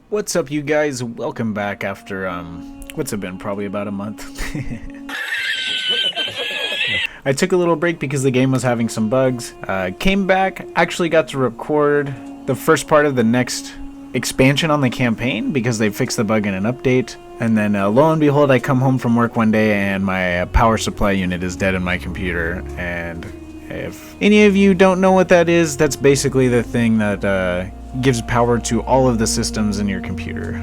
What's up, you guys? Welcome back after, what's it been? Probably about a month. I took a little break because the game was having some bugs. Came back, actually got to record the first part of the next expansion on the campaign because they fixed the bug in an update. And then lo and behold, I come home from work one day and my power supply unit is dead in my computer. And if any of you don't know what that is, that's basically the thing that gives power to all of the systems in your computer.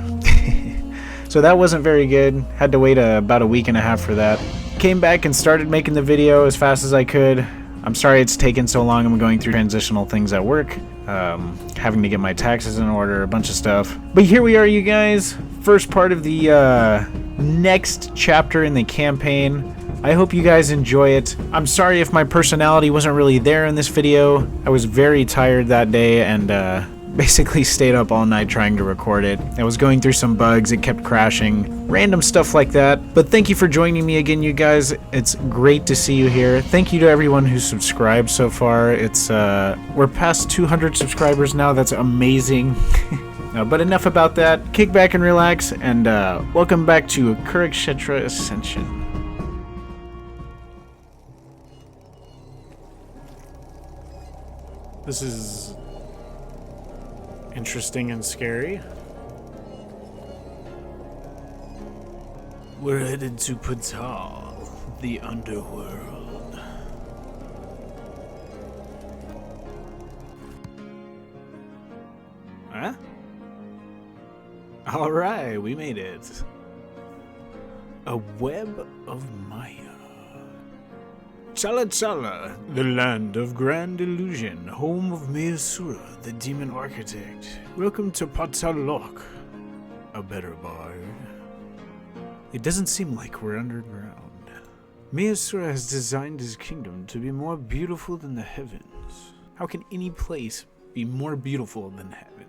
So that wasn't very good. Had to wait about a week and a half for that. Came back and started making the video as fast as I could. I'm sorry it's taken so long. I'm going through transitional things at work. Having to get my taxes in order, a bunch of stuff. But here we are, you guys. First part of the next chapter in the campaign. I hope you guys enjoy it. I'm sorry if my personality wasn't really there in this video. I was very tired that day and basically stayed up all night trying to record it. I was going through some bugs, it kept crashing, random stuff like that. But thank you for joining me again, you guys. It's great to see you here. Thank you to everyone who's subscribed so far. It's we're past 200 subscribers now. That's amazing. But enough about that. Kick back and relax, and welcome back to Kurukshetra Ascension. This is interesting and scary. We're headed to Pt.1, the Underworld. Huh? Alright, we made it. A web of Maya. Chala, the land of grand illusion, home of MAYASURA, the demon architect. Welcome to Pt.1, a better bard. It doesn't seem like we're underground. MAYASURA has designed his kingdom to be more beautiful than the heavens. How can any place be more beautiful than heaven?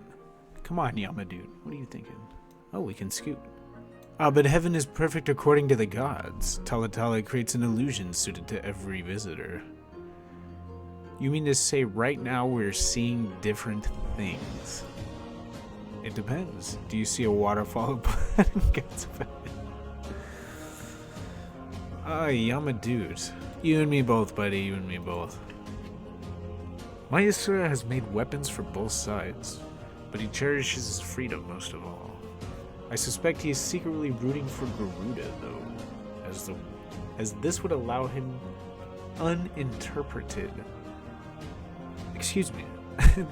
Come on, Yama dude, what are you thinking? Oh, we can scoot. But heaven is perfect according to the gods. Talatala creates an illusion suited to every visitor. You mean to say right now we're seeing different things? It depends. Do you see a waterfall of blood and guts? Yama dude. You and me both, buddy, you and me both. MAYASURA has made weapons for both sides, but he cherishes his freedom most of all. I suspect he is secretly rooting for Garuda, though, as this would allow him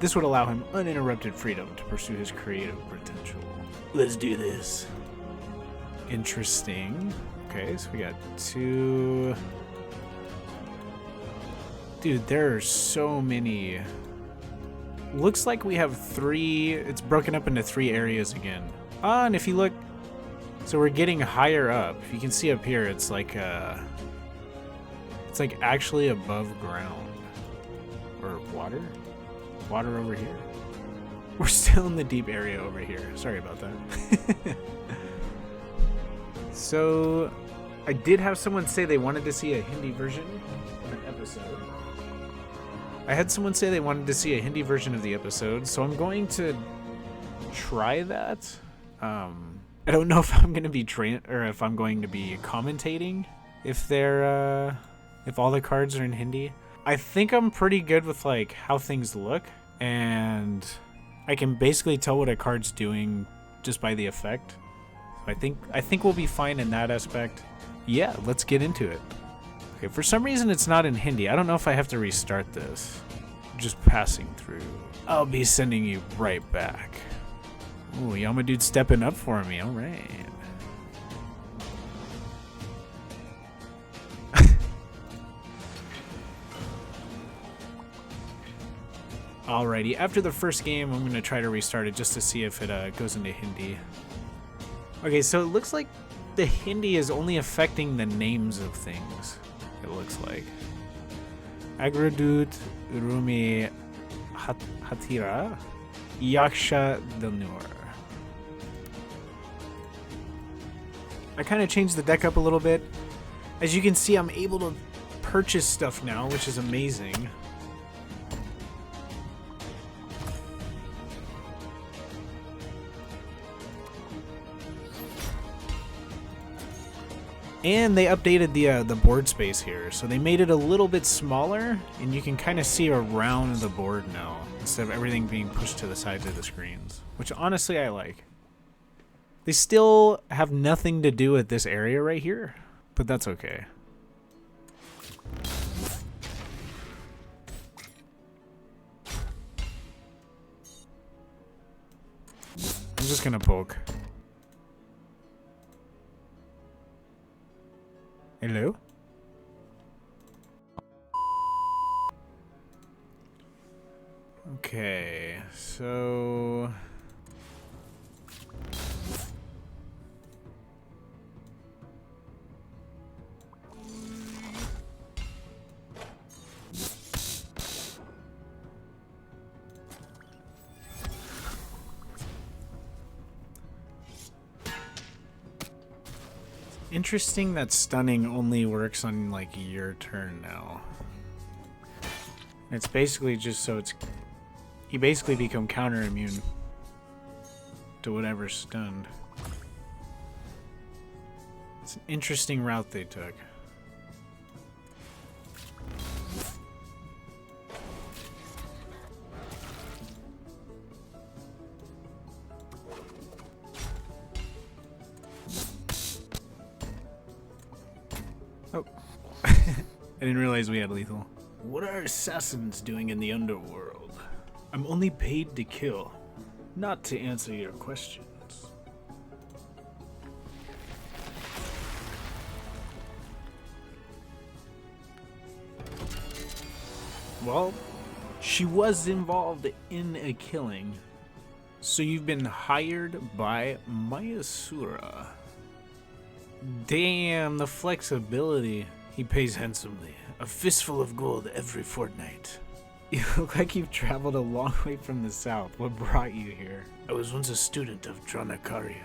this would allow him uninterrupted freedom to pursue his creative potential. Let's do this. Interesting. Okay, so we got two. Dude, there are so many. Looks like we have three. It's broken up into three areas again. And if you look, so we're getting higher up. If you can see up here, it's like actually above ground. Or water over here. We're still in the deep area over here. Sorry about that. So I did have someone say they wanted to see a Hindi version of an episode. I had someone say they wanted to see a Hindi version of the episode, so I'm going to try that. I don't know if I'm going to be if I'm going to be commentating if they're if all the cards are in Hindi. I think I'm pretty good with like how things look, and I can basically tell what a card's doing just by the effect. So I think we'll be fine in that aspect. Yeah, let's get into it. Okay, for some reason it's not in Hindi. I don't know if I have to restart this. Just passing through. I'll be sending you right back. Ooh, Yama dude stepping up for me. All right. Alrighty. After the first game, I'm going to try to restart it just to see if it goes into Hindi. Okay, so it looks like the Hindi is only affecting the names of things. It looks like. Agradut, Rumi, Hatira, Yaksha Danur. I kind of changed the deck up a little bit. As you can see, I'm able to purchase stuff now, which is amazing. And they updated the board space here, so they made it a little bit smaller, and you can kind of see around the board now, instead of everything being pushed to the sides of the screens, which honestly I like. They still have nothing to do with this area right here, but that's okay. I'm just gonna poke. Hello? Okay, so... Interesting that stunning only works on like your turn now. It's basically just so it's... You basically become counter immune to whatever's stunned. It's an interesting route they took. Oh. I didn't realize we had lethal. What are assassins doing in the Underworld? I'm only paid to kill, not to answer your questions. Well, she was involved in a killing, so you've been hired by MAYASURA. Damn, the flexibility. He pays handsomely. A fistful of gold every fortnight. You look like you've traveled a long way from the south. What brought you here? I was once a student of Dronakaria,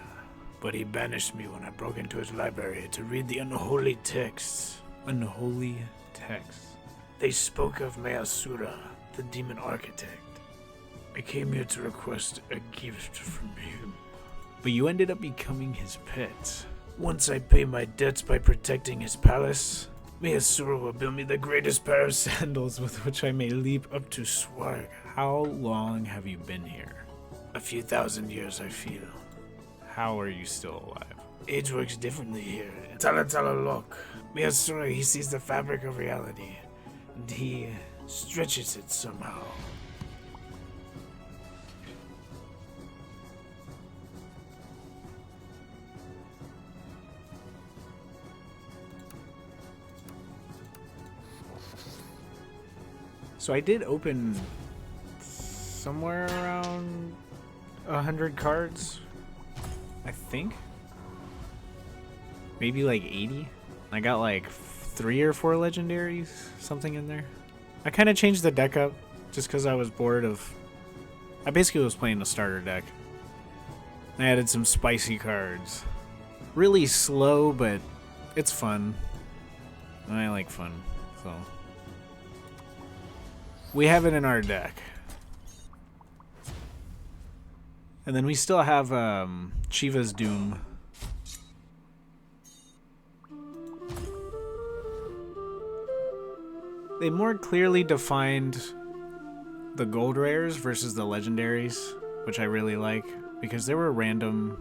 but he banished me when I broke into his library to read the unholy texts. Unholy texts? They spoke of Mayasura, the demon architect. I came here to request a gift from him. But you ended up becoming his pet. Once I pay my debts by protecting his palace, Mirsura will build me the greatest pair of sandals with which I may leap up to Swarg. How long have you been here? A few thousand years, I feel. How are you still alive? Age works differently here. Tala look. Mirsura, he sees the fabric of reality, and he stretches it somehow. So I did open somewhere around 100 cards, I think. Maybe like 80. I got like 3 or 4 legendaries, something in there. I kind of changed the deck up just because I was bored of... I basically was playing the starter deck. I added some spicy cards. Really slow, but it's fun. I like fun, so... We have it in our deck. And then we still have Shiva's Doom. They more clearly defined the gold rares versus the legendaries, which I really like, because there were random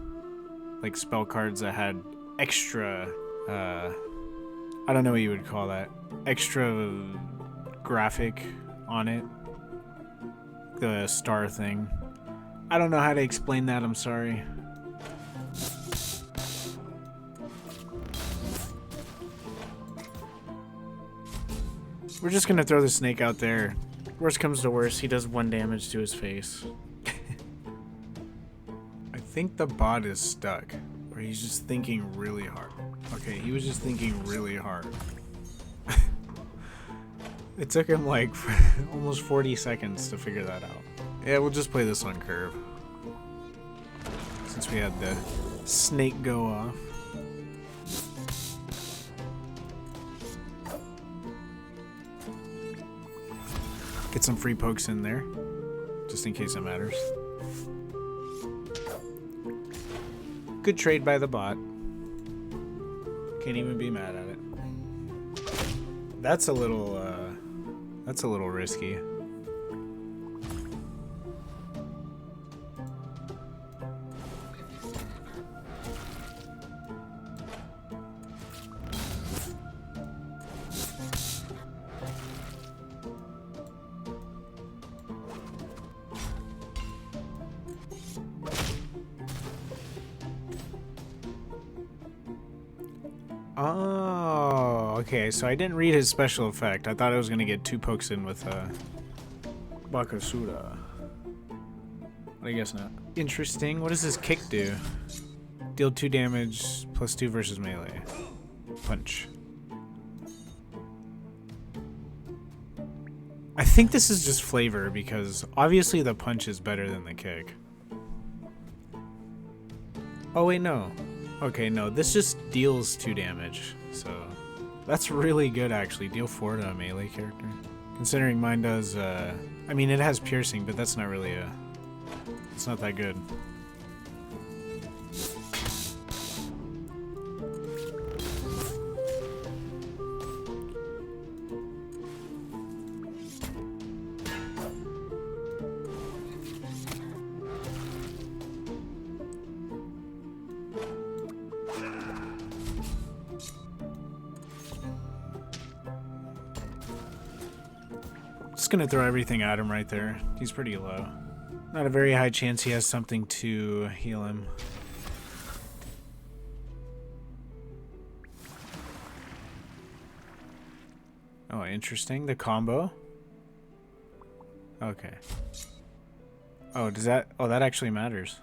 like spell cards that had extra I don't know what you would call that. Extra graphic on it. The star thing. I don't know how to explain that, I'm sorry. We're just gonna throw the snake out there. Worst comes to worst, he does 1 damage to his face. I think the bot is stuck. Or he's just thinking really hard. Okay, he was just thinking really hard. It took him like almost 40 seconds to figure that out. Yeah, we'll just play this on curve. Since we had the snake go off. Get some free pokes in there, just in case it matters. Good trade by the bot. Can't even be mad at it. That's a little risky. Oh, okay, so I didn't read his special effect. I thought I was going to get 2 pokes in with MAYASURA. But I guess not. Interesting. What does his kick do? Deal 2 damage, +2 versus melee. Punch. I think this is just flavor because obviously the punch is better than the kick. Oh wait, no. Okay, no, this just deals 2 damage, so that's really good actually. Deal 4 to a melee character. Considering mine does, I mean it has piercing, but that's not really it's not that good. Just gonna throw everything at him right there. He's pretty low. Not a very high chance he has something to heal him. Oh, interesting. The combo. Okay. Oh, does that... Oh, that actually matters.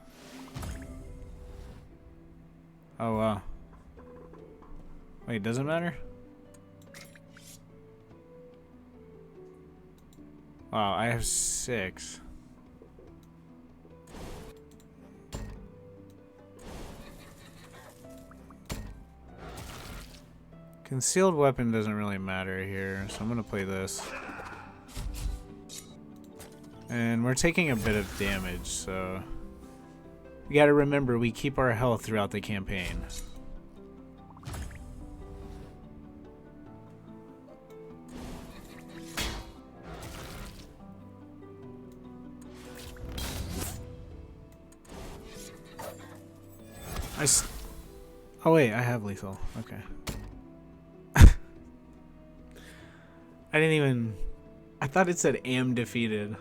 Oh, wow. Wait, does it matter? Wow, I have 6. Concealed weapon doesn't really matter here, so I'm gonna play this. And we're taking a bit of damage, so... We gotta remember, we keep our health throughout the campaign. Oh wait, I have lethal. Okay. I didn't even... I thought it said am defeated.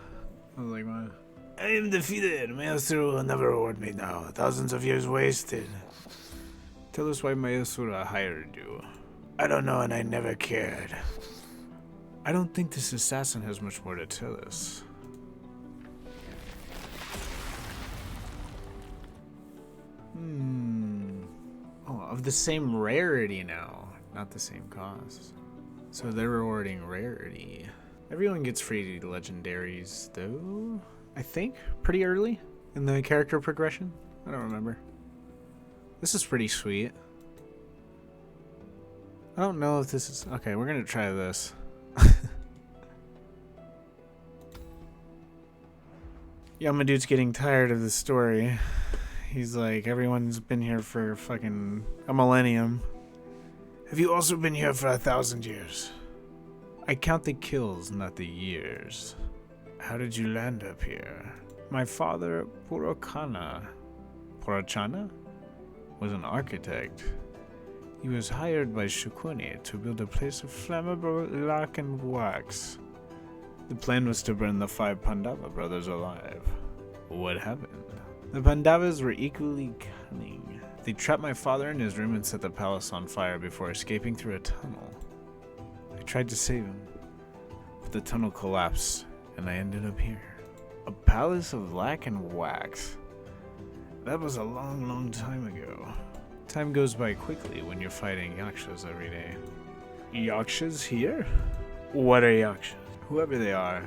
I was like, what? I am defeated. MAYASURA will never reward me now. Thousands of years wasted. Tell us why MAYASURA hired you. I don't know and I never cared. I don't think this assassin has much more to tell us. Oh, of the same rarity now, not the same cost. So they're rewarding rarity. Everyone gets free legendaries, though, I think, pretty early in the character progression. I don't remember. This is pretty sweet. I don't know if this is... Okay, we're gonna try this. Yeah, my dude's getting tired of the story. He's like, everyone's been here for fucking a millennium. Have you also been here for 1,000 years? I count the kills, not the years. How did you land up here? My father, Purachana, was an architect. He was hired by Shukuni to build a place of flammable lac and wax. The plan was to burn the 5 Pandava brothers alive. What happened? The Pandavas were equally cunning. They trapped my father in his room and set the palace on fire before escaping through a tunnel. I tried to save him, but the tunnel collapsed and I ended up here. A palace of lac and wax. That was a long, long time ago. Time goes by quickly when you're fighting yakshas every day. Yakshas here? What are yakshas? Whoever they are,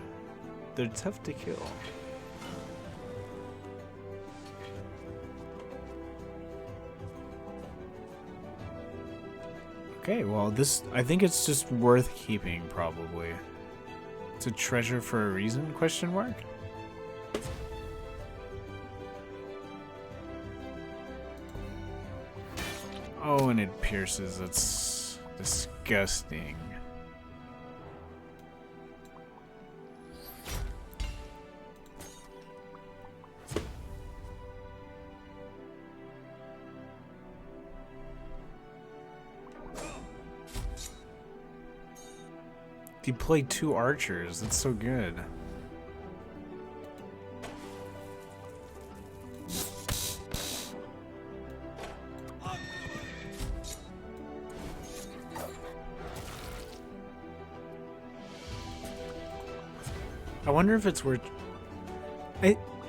they're tough to kill. Okay, well this, I think it's just worth keeping, probably. It's a treasure for a reason, question mark? Oh, and it pierces. That's disgusting. Deploy 2 archers. That's so good. I wonder if it's worth...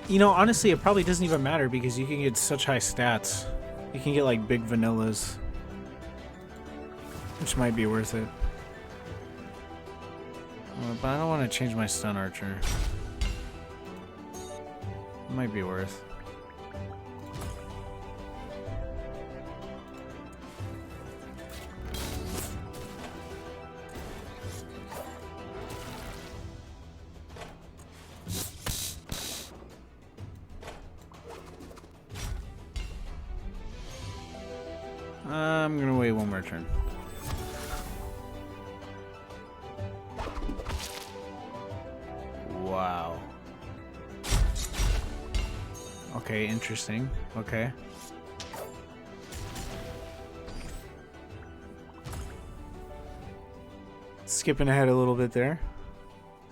you know, honestly, it probably doesn't even matter because you can get such high stats. You can get, like, big vanillas. Which might be worth it. But I don't want to change my stun archer. It might be worth. I'm gonna wait one more turn. Wow. Okay, interesting. Okay. Skipping ahead a little bit there.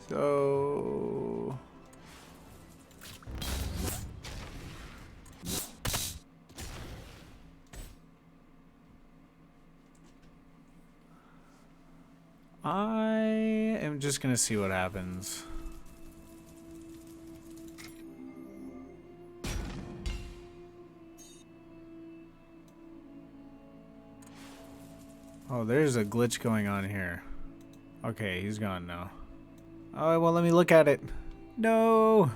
So... I am just gonna see what happens. Oh, there's a glitch going on here. Okay, he's gone now. Oh, well, let me look at it. No!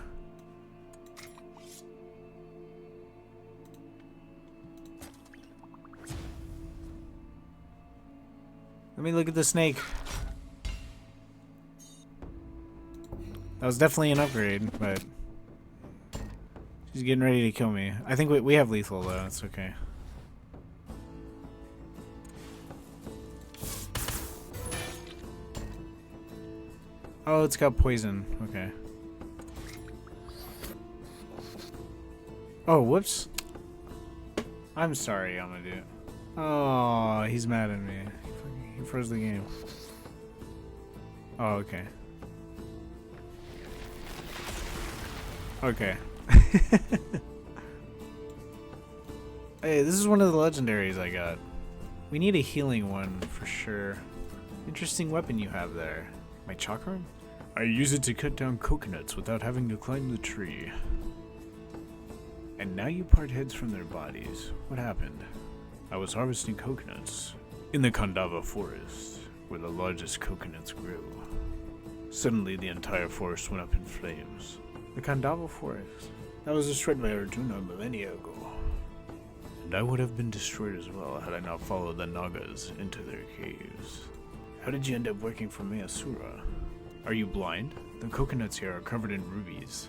Let me look at the snake. That was definitely an upgrade, but... she's getting ready to kill me. I think we have lethal, though. It's okay. Oh, it's got poison. Okay. Oh, whoops. I'm sorry, Amadou. Oh, he's mad at me. He froze the game. Oh, okay. Okay. Hey, this is one of the legendaries I got. We need a healing one for sure. Interesting weapon you have there. My chakra? I use it to cut down coconuts without having to climb the tree. And now you part heads from their bodies. What happened? I was harvesting coconuts in the Kandava forest, where the largest coconuts grew. Suddenly the entire forest went up in flames. The Kandava forest? That was destroyed by Arjuna millennia ago. And I would have been destroyed as well had I not followed the Nagas into their caves. How did you end up working for MAYASURA? Are you blind? The coconuts here are covered in rubies.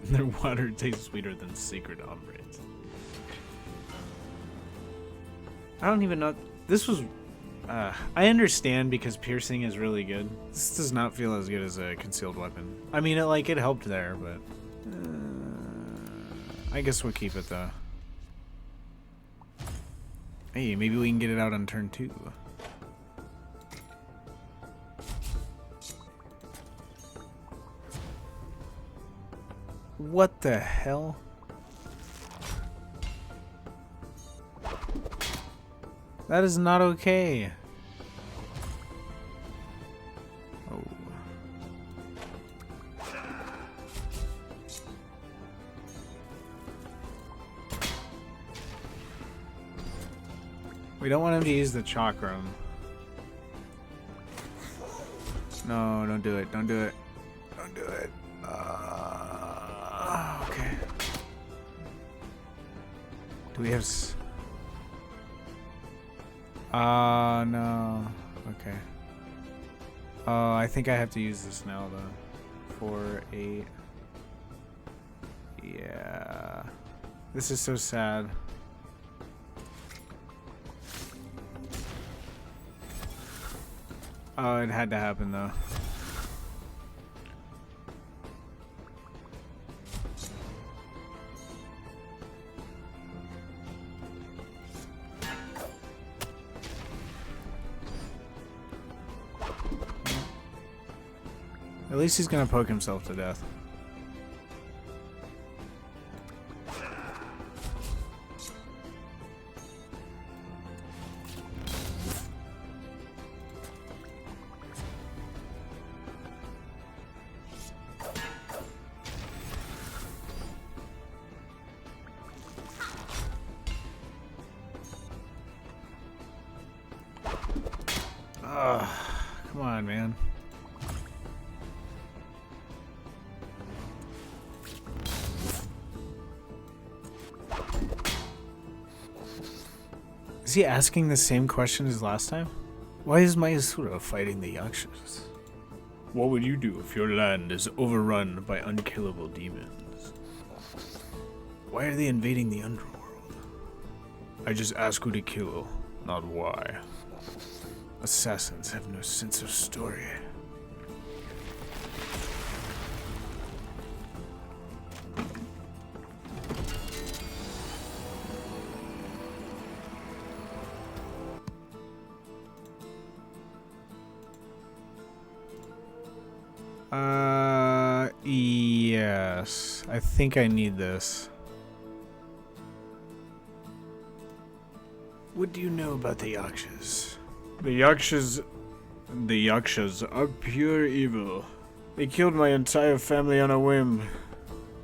Their water tastes sweeter than sacred ombre. I don't even know. This was... I understand because piercing is really good. This does not feel as good as a concealed weapon. I mean, it helped there, but... I guess we'll keep it, though. Hey, maybe we can get it out on turn 2. What the hell? That is not okay. Oh. We don't want him to use the chakram. No, don't do it. Don't do it. Don't do it. Okay. Do we have... no. Okay. Oh, I think I have to use this now, though. 4, 8. Yeah. This is so sad. Oh, it had to happen though. At least he's gonna poke himself to death. Come on, man. Is he asking the same question as last time? Why is MAYASURA fighting the Yakshas? What would you do if your land is overrun by unkillable demons? Why are they invading the Underworld? I just ask who to kill, not why. Assassins have no sense of story. Yes. I think I need this. What do you know about the Yakshas? The Yakshas are pure evil. They killed my entire family on a whim.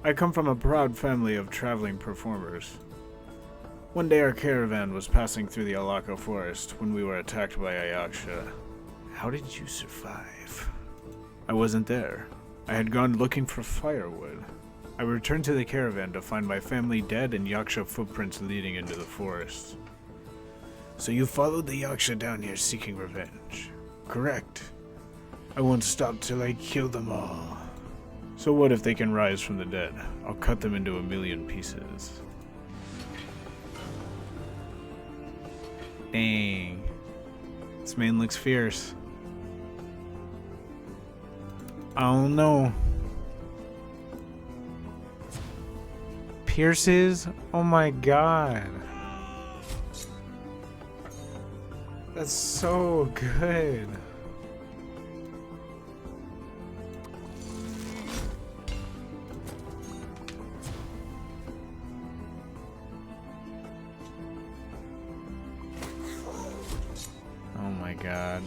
I come from a proud family of traveling performers. One day our caravan was passing through the Alaka forest when we were attacked by a Yaksha. How did you survive? I wasn't there. I had gone looking for firewood. I returned to the caravan to find my family dead and Yaksha footprints leading into the forest. So you followed the Yaksha down here seeking revenge. Correct. I won't stop till I kill them all. So what if they can rise from the dead? I'll cut them into 1,000,000 pieces. Dang. This man looks fierce. I don't know. Pierces? Oh my god. That's so good. Oh my god.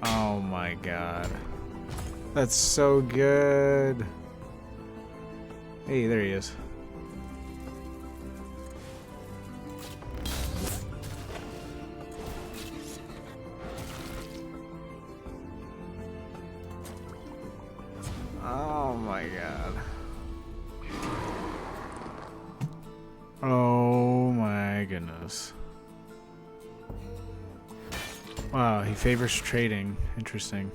Oh my god. That's so good. Hey, there he is. Oh my god. Oh my goodness. Wow, he favors trading. Interesting.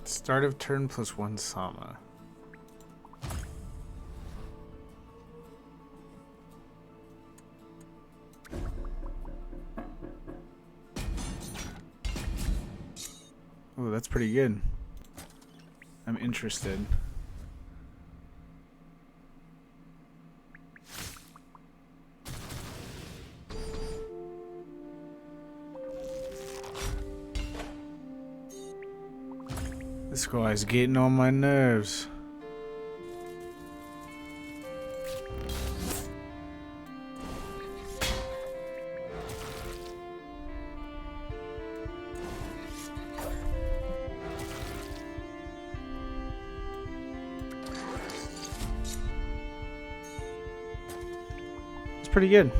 Start of turn plus 1 Sama. Oh, that's pretty good. I'm interested. This guy's getting on my nerves. It's pretty good.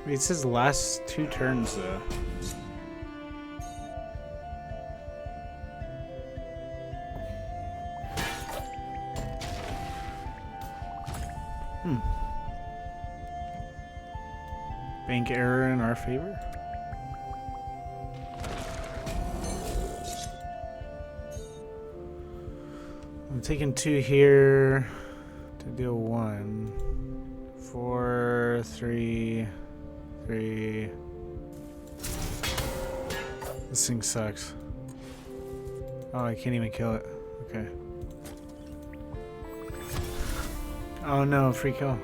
Wait, it says last 2 turns though. Bank error in our favor. I'm taking 2 here to deal 1. 4, 3, 3. This thing sucks. Oh, I can't even kill it. Okay. Oh no, free kill.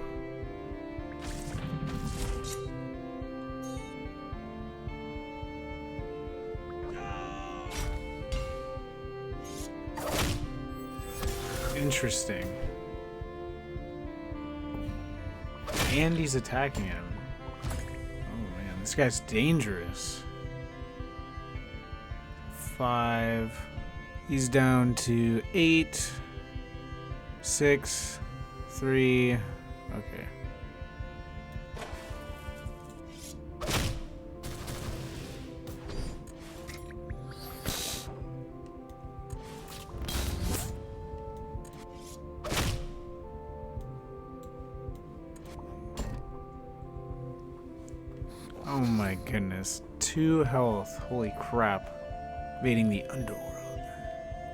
Interesting. And he's attacking him. Oh man, this guy's dangerous. 5. He's down to 8. 6. 3. Okay. Oh my goodness. 2 health. Holy crap. Invading the Underworld.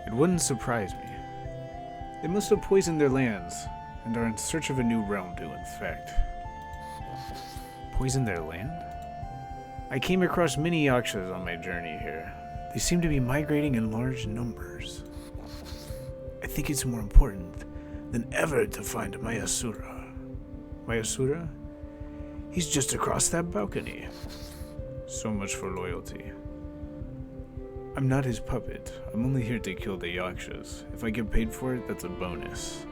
It wouldn't surprise me. They must have poisoned their lands and are in search of a new realm to infect. Poison their land? I came across many yakshas on my journey here. They seem to be migrating in large numbers. I think it's more important than ever to find Mayasura. Mayasura? He's just across that balcony. So much for loyalty. I'm not his puppet. I'm only here to kill the yakshas. If I get paid for it, that's a bonus.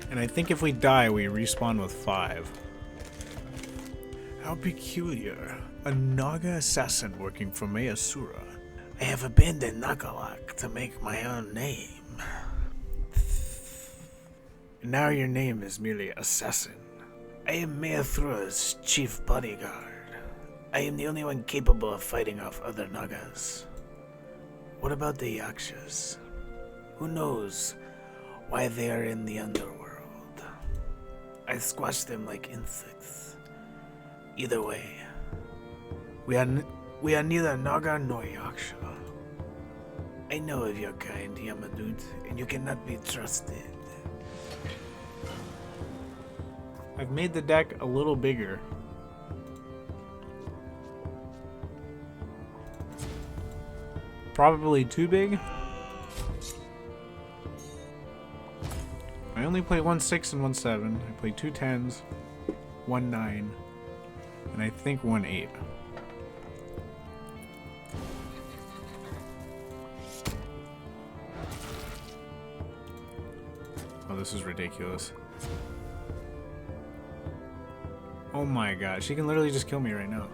And I think if we die, we respawn with 5. How peculiar. A Naga assassin working for Mayasura. I have abandoned Nagalak to make my own name. Now your name is merely Assassin. I am Mayasura's chief bodyguard. I am the only one capable of fighting off other Nagas. What about the Yakshas? Who knows why they are in the Underworld? I squash them like insects. Either way, we are neither Naga nor Yaksha. I know of your kind, Yamadut, and you cannot be trusted. I've made the deck a little bigger. Probably too big. I only play 1 6 and 1 7. I play 2 10s, 1 9, and I think 1 8. Oh, this is ridiculous. Oh my god, she can literally just kill me right now.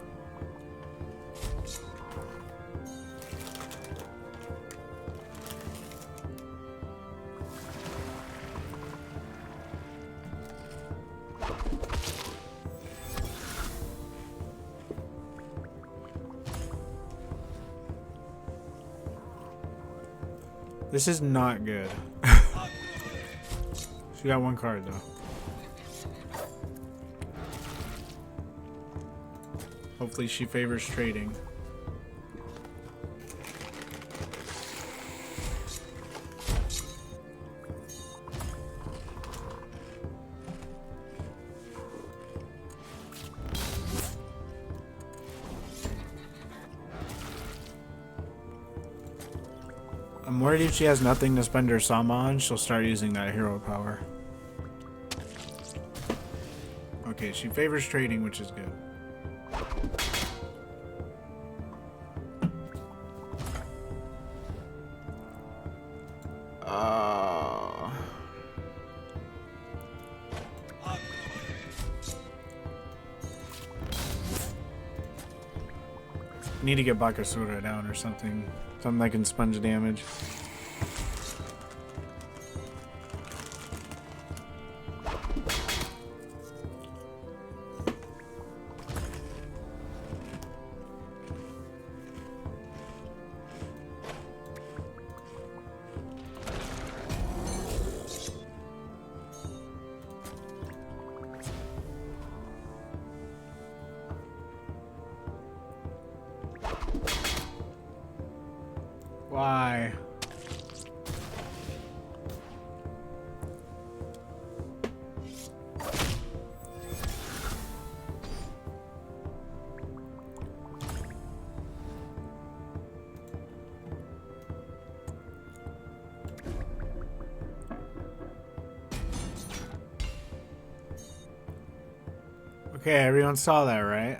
This is not good. She got 1 card though. Hopefully she favors trading. I'm worried if she has nothing to spend her Sama on, she'll start using that hero power. Okay, she favors trading, which is good. Need to get Bakasura down or something. Something that can sponge damage. Okay, everyone saw that, right?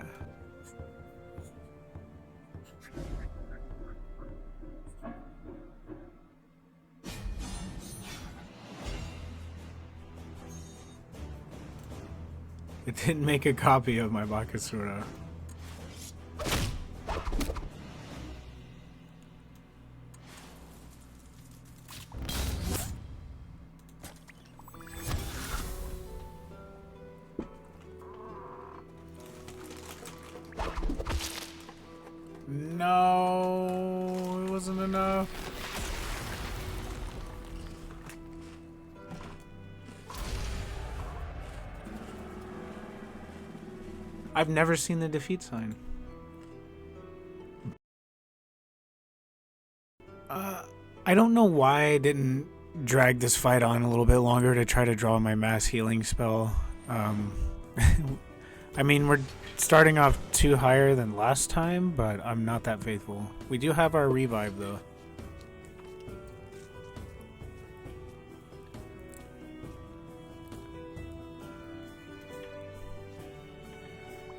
It didn't make a copy of my MAYASURA. No, it wasn't enough. I've never seen the defeat sign. I don't know why I didn't drag this fight on a little bit longer to try to draw my mass healing spell. I mean, we're starting off 2 higher than last time, but I'm not that faithful. We do have our revive, though.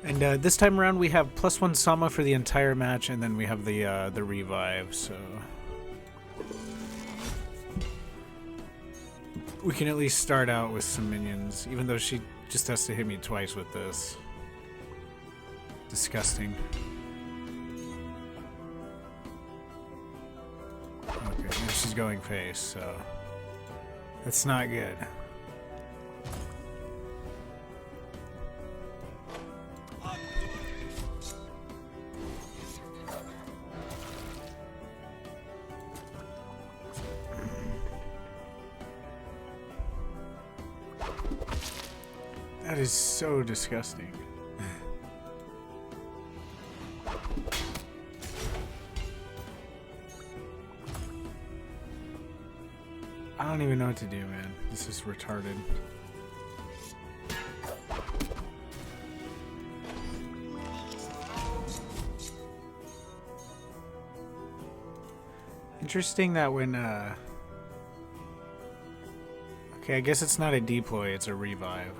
And this time around, we have +1 Sama for the entire match, and then we have the revive, so... we can at least start out with some minions, even though she just has to hit me twice with this. Disgusting. Okay, and she's going face, so... that's not good. That is so disgusting. I don't even know what to do, man. This is retarded. Interesting that when, okay, I guess it's not a deploy, it's a revive.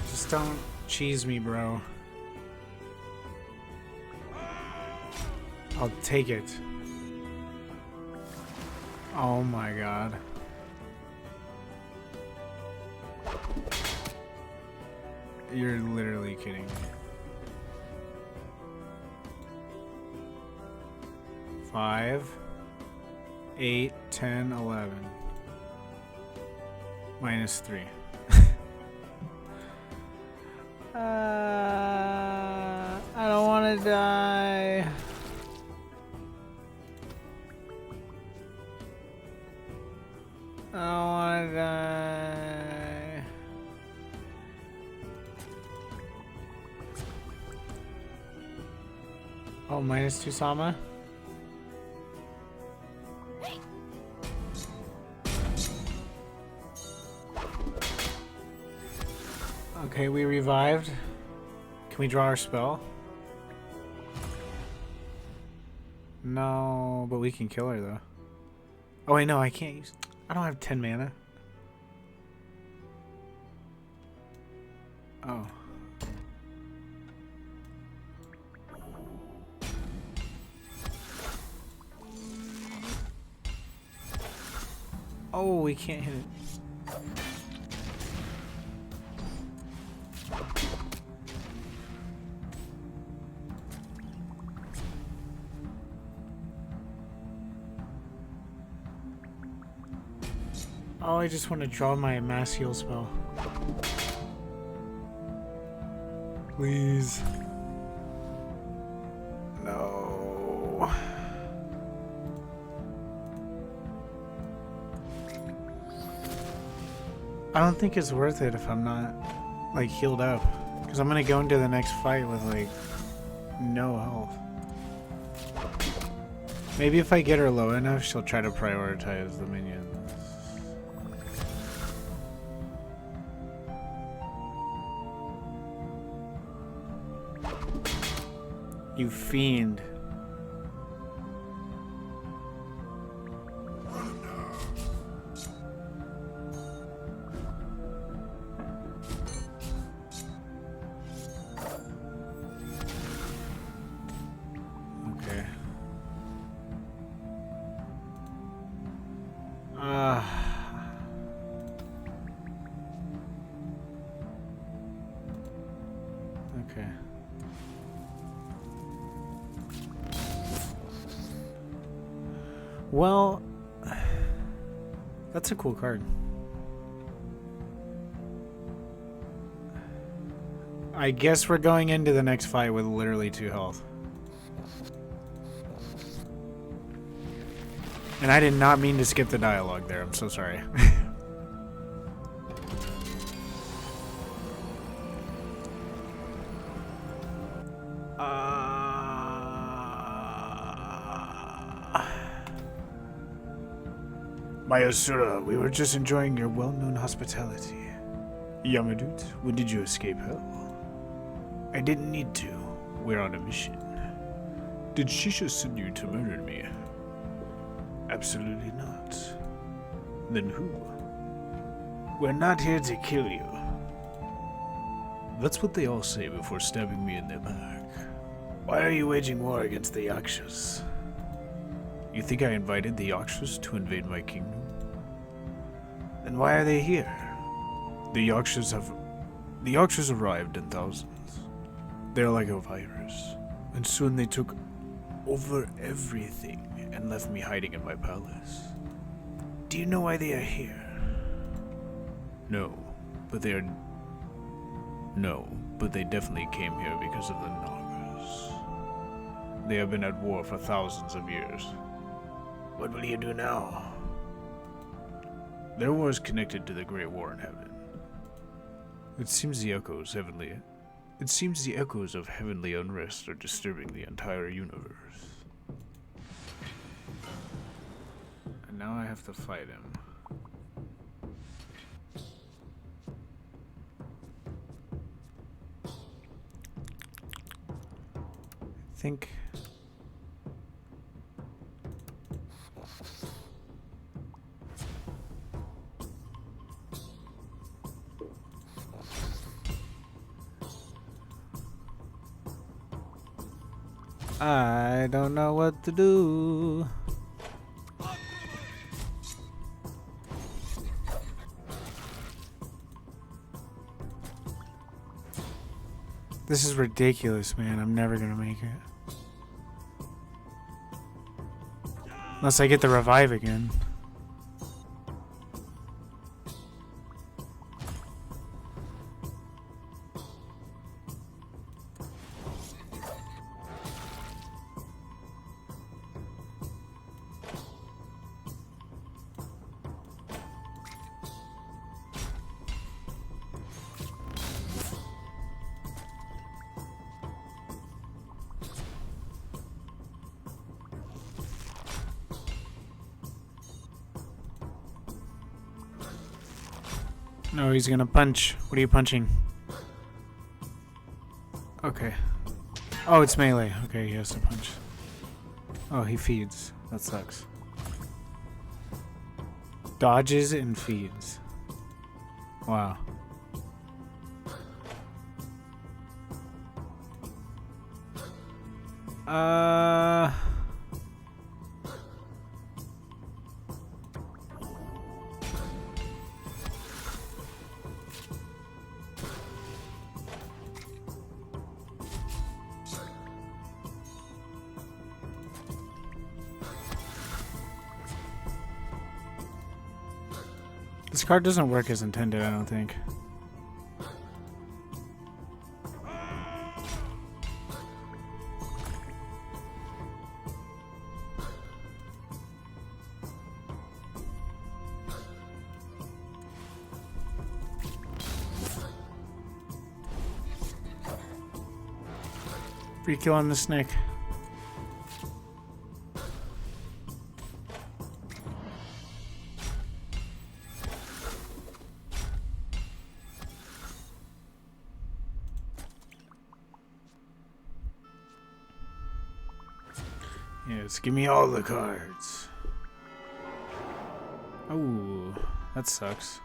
Just don't cheese me, bro. I'll take it. Oh my god. You're literally kidding me. 5, 8, 10, 11. -3. I don't want to die. I don't want to die. Oh, -2 Sama? Okay, we revived. Can we draw our spell? No, but we can kill her though. Oh wait, no, I can't use... I don't have 10 mana. Oh. Oh, we can't hit it. Oh, I just want to draw my mass heal spell. Please. No. I don't think it's worth it if I'm not, like, healed up. Because I'm going to go into the next fight with, like, no health. Maybe if I get her low enough, she'll try to prioritize the minions. You fiend. Okay. Well, that's a cool card. I guess we're going into the next fight with literally 2 health. And I did not mean to skip the dialogue there. I'm so sorry. Mayasura, we were just enjoying your well-known hospitality. Yamadut, when did you escape hell? I didn't need to. We're on a mission. Did Shisha send you to murder me? Absolutely not. Then who? We're not here to kill you. That's what they all say before stabbing me in the back. Why are you waging war against the Yakshas? You think I invited the Yakshas to invade my kingdom? Then why are they here? The Yakshas arrived in thousands. They're like a virus, and soon they took over everything and left me hiding in my palace. Do you know why they are here? No, but they definitely came here because of the Nagas. They have been at war for thousands of years. What will you do now? Their war is connected to the Great War in Heaven. It seems the echoes of heavenly unrest are disturbing the entire universe. And now I have to fight him. I think... I don't know what to do. This is ridiculous, man. I'm never gonna make it. Unless I get the revive again. No, he's gonna punch. What are you punching? Okay. Oh, it's melee. Okay, he has to punch. Oh, he feeds. That sucks. Dodges and feeds. Wow. This card doesn't work as intended, I don't think. Free kill on the snake. Yes, give me all the cards. Oh, that sucks.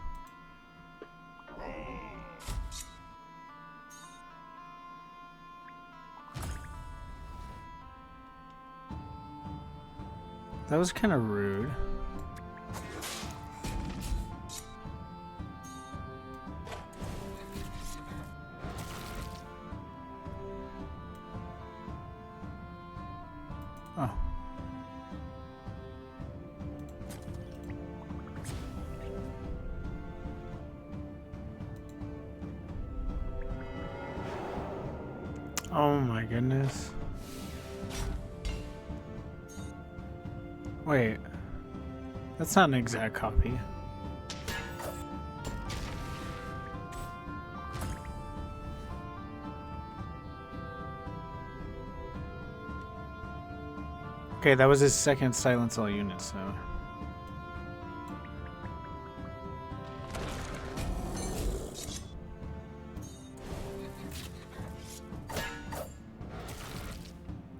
That was kind of rude. Oh my goodness. Wait. That's not an exact copy. Okay, that was his second silence all units, so.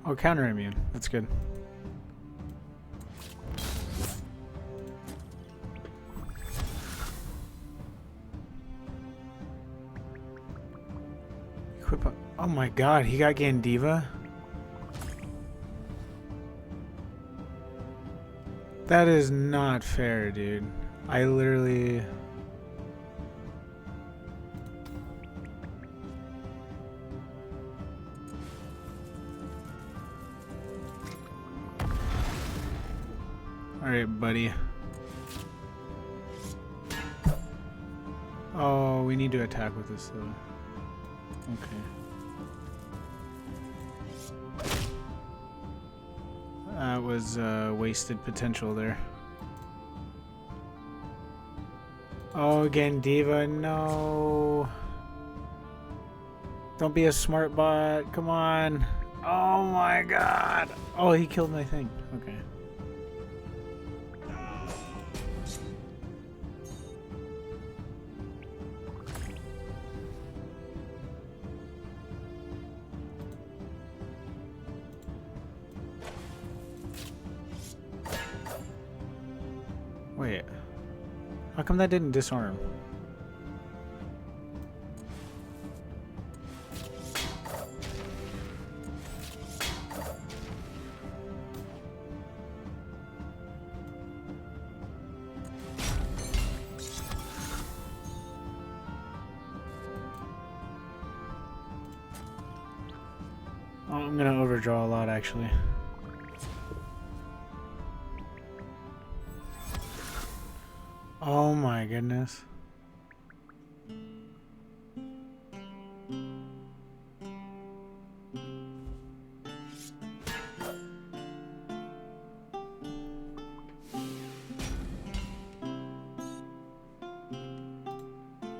Oh, counter immune. That's good. Equip. Oh my god, he got Gandiva? That is not fair, dude. I literally... Alright, buddy. Oh, we need to attack with this, though. Okay. That was wasted potential there. Oh, Gandiva, no. Don't be a smart bot. Come on. Oh my god. Oh, he killed my thing. Okay. Wait. How come that didn't disarm? Oh, I'm gonna overdraw a lot, actually. Oh my goodness.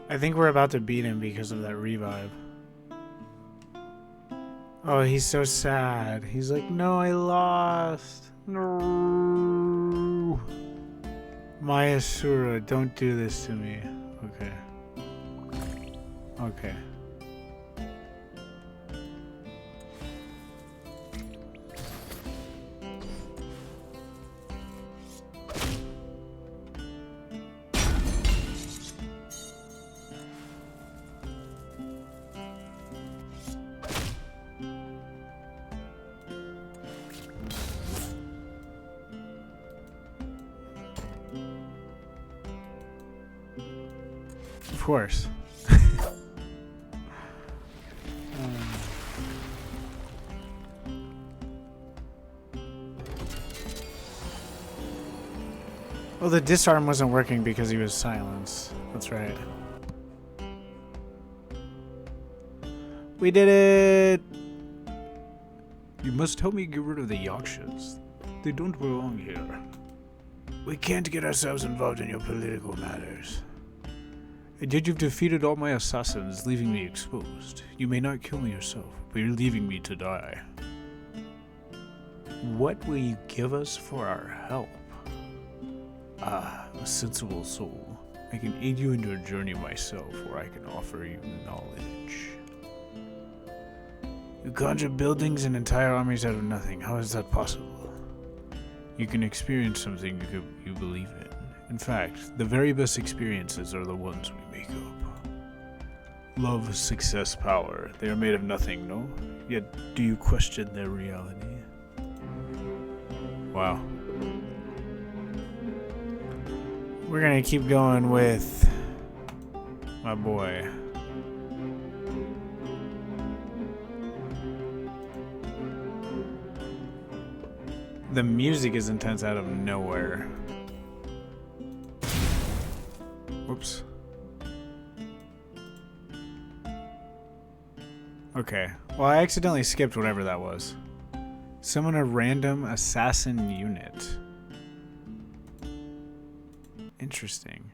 I think we're about to beat him because of that revive. Oh, he's so sad. He's like, no, I lost. No. MAYASURA, don't do this to me. Okay. Okay. Of course. Well, the disarm wasn't working because he was silenced. That's right. We did it! You must help me get rid of the Yakshas. They don't belong here. We can't get ourselves involved in your political matters. And yet you've defeated all my assassins, leaving me exposed. You may not kill me yourself, but you're leaving me to die. What will you give us for our help? Ah, a sensible soul. I can aid you in your journey myself, or I can offer you knowledge. You conjure buildings and entire armies out of nothing. How is that possible? You can experience something you believe in. In fact, the very best experiences are the ones we make up. Love, success, power. They are made of nothing, no? Yet, do you question their reality? Wow. We're gonna keep going with my boy. The music is intense out of nowhere. Whoops. Okay. Well, I accidentally skipped whatever that was. Summon a random assassin unit. Interesting.